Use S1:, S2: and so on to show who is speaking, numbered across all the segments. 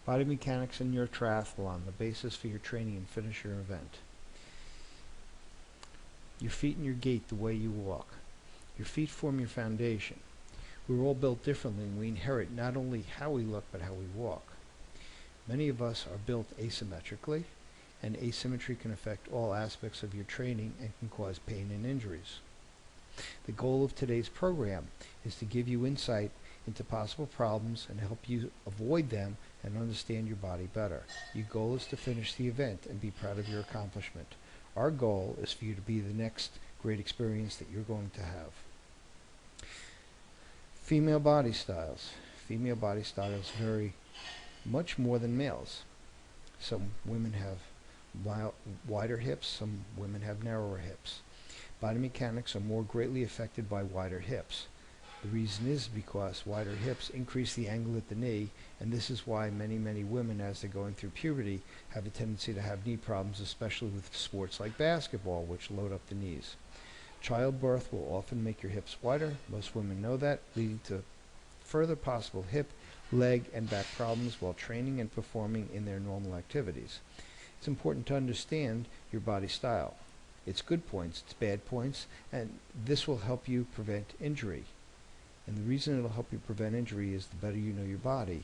S1: Body mechanics in your triathlon, the basis for your training and finish your event. Your feet and your gait, the way you walk. Your feet form your foundation. We're all built differently, and we inherit not only how we look but how we walk. Many of us are built asymmetrically, and asymmetry can affect all aspects of your training and can cause pain and injuries. The goal of today's program is to give you insight into possible problems and help you avoid them and understand your body better. Your goal is to finish the event and be proud of your accomplishment. Our goal is for you to be the next great experience that you're going to have. Female body styles. Female body styles vary much more than males. Some women have wider hips, some women have narrower hips. Body mechanics are more greatly affected by wider hips. The reason is because wider hips increase the angle at the knee, and this is why many women, as they're going through puberty, have a tendency to have knee problems, especially with sports like basketball, which load up the knees. Childbirth will often make your hips wider. Most women know that, leading to further possible hip, leg, and back problems while training and performing in their normal activities. It's important to understand your body style, its good points, its bad points, and this will help you prevent injury. And the reason it'll help you prevent injury is the better you know your body,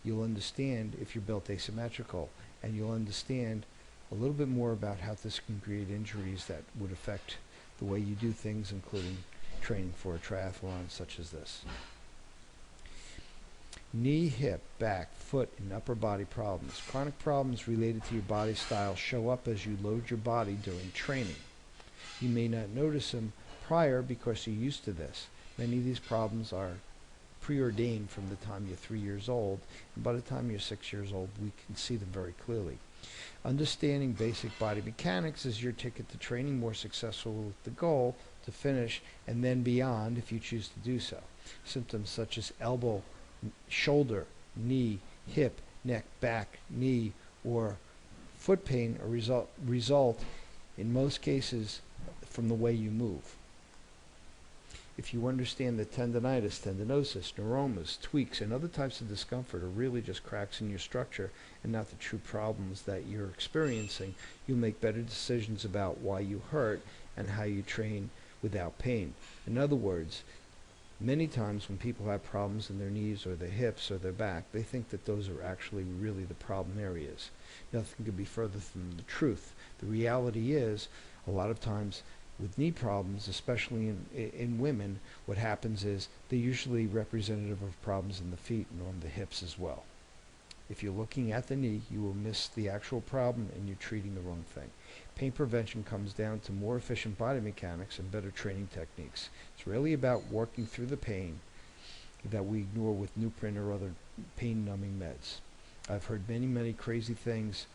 S1: you'll understand if you're built asymmetrical, and you'll understand a little bit more about how this can create injuries that would affect the way you do things, including training for a triathlon such as this. Knee, hip, back, foot, and upper body problems. Chronic problems related to your body style show up as you load your body during training. You may not notice them prior because you're used to this. Many of these problems are preordained from the time you're 3 years old, and by the time you're 6 years old, we can see them very clearly. Understanding basic body mechanics is your ticket to training more successful with the goal to finish and then beyond if you choose to do so. Symptoms such as elbow, shoulder, knee, hip, neck, back, knee, or foot pain or result in most cases from the way you move. If you understand that tendinitis, tendinosis, neuromas, tweaks, and other types of discomfort are really just cracks in your structure and not the true problems that you're experiencing, you'll make better decisions about why you hurt and how you train without pain. In other words, many times when people have problems in their knees or their hips or their back, they think that those are actually really the problem areas. Nothing could be further from the truth. The reality is, a lot of times with knee problems, especially in women, what happens is they're usually representative of problems in the feet and on the hips as well. If you're looking at the knee, you will miss the actual problem and you're treating the wrong thing. Pain prevention comes down to more efficient body mechanics and better training techniques. It's really about working through the pain that we ignore with Nuprin or other pain-numbing meds. I've heard many crazy things.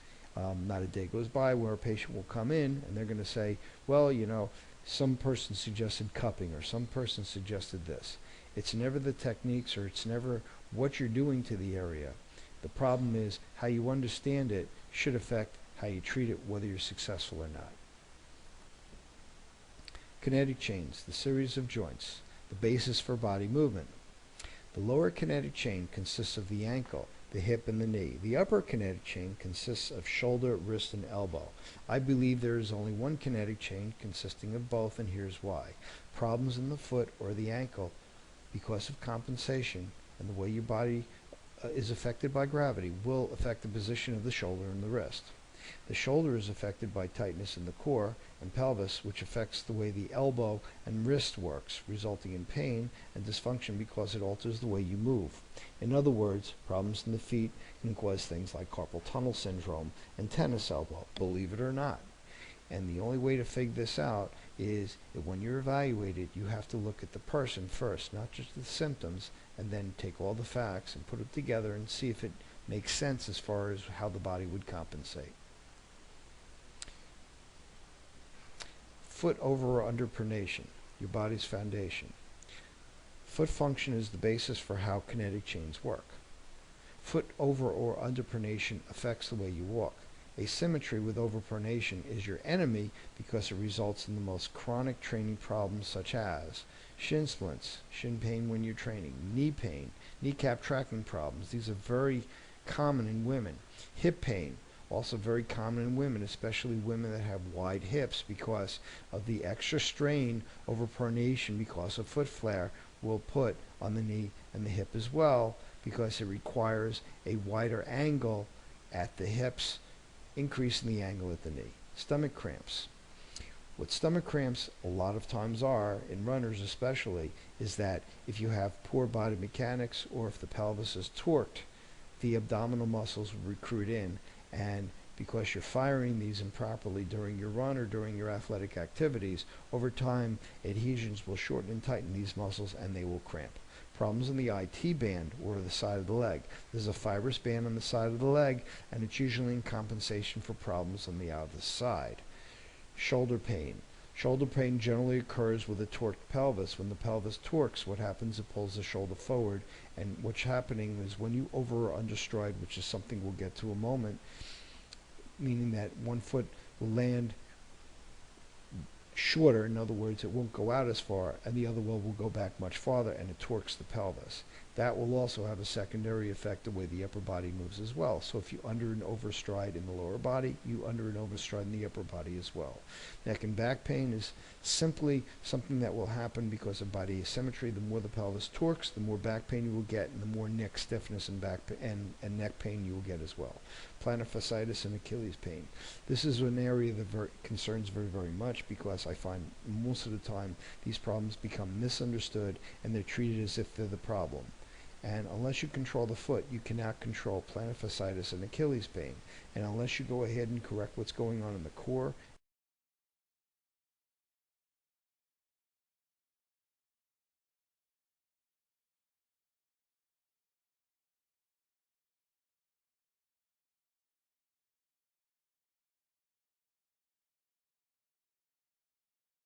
S1: Not a day goes by where a patient will come in and they're going to say, well, you know, some person suggested cupping or some person suggested this. It's never the techniques or it's never what you're doing to the area. The problem is how you understand it should affect how you treat it, whether you're successful or not. Kinetic chains, the series of joints, the basis for body movement. The lower kinetic chain consists of the ankle, the hip, and the knee. The upper kinetic chain consists of shoulder, wrist, and elbow. I believe there is only one kinetic chain consisting of both, and here's why. Problems in the foot or the ankle because of compensation and the way your body is affected by gravity will affect the position of the shoulder and the wrist. The shoulder is affected by tightness in the core and pelvis, which affects the way the elbow and wrist works, resulting in pain and dysfunction because it alters the way you move. In other words, problems in the feet can cause things like carpal tunnel syndrome and tennis elbow, believe it or not. And the only way to figure this out is that when you're evaluated, you have to look at the person first, not just the symptoms, and then take all the facts and put it together and see if it makes sense as far as how the body would compensate. Foot over or under pronation, your body's foundation. Foot function is the basis for how kinetic chains work. Foot over or under pronation affects the way you walk. Asymmetry with overpronation is your enemy because it results in the most chronic training problems such as shin splints, shin pain when you're training, knee pain, kneecap tracking problems. These are very common in women. Hip pain, also very common in women, especially women that have wide hips, because of the extra strain over pronation because of foot flare will put on the knee and the hip as well, because it requires a wider angle at the hips, increasing the angle at the knee. Stomach cramps. What stomach cramps a lot of times are, in runners especially, is that if you have poor body mechanics or if the pelvis is torqued, the abdominal muscles will recruit in, and because you're firing these improperly during your run or during your athletic activities, over time adhesions will shorten and tighten these muscles and they will cramp. Problems in the IT band or the side of the leg. There's a fibrous band on the side of the leg, and it's usually in compensation for problems on the outer side. Shoulder pain. Shoulder pain generally occurs with a torqued pelvis. When the pelvis torques, what happens, it pulls the shoulder forward, and what's happening is when you over or understride, which is something we'll get to in a moment, meaning that one foot will land shorter, in other words, it won't go out as far, and the other one will go back much farther, and it torques the pelvis. That will also have a secondary effect the way the upper body moves as well. So if you under and overstride in the lower body, you under and overstride in the upper body as well. Neck and back pain is simply something that will happen because of body asymmetry. The more the pelvis torques, the more back pain you will get, and the more neck stiffness and and neck pain you will get as well. Plantar fasciitis and Achilles pain. This is an area that concerns very much, because I find most of the time these problems become misunderstood and they're treated as if they're the problem. And unless you control the foot, you cannot control plantar fasciitis and Achilles pain. And unless you go ahead and correct what's going on in the core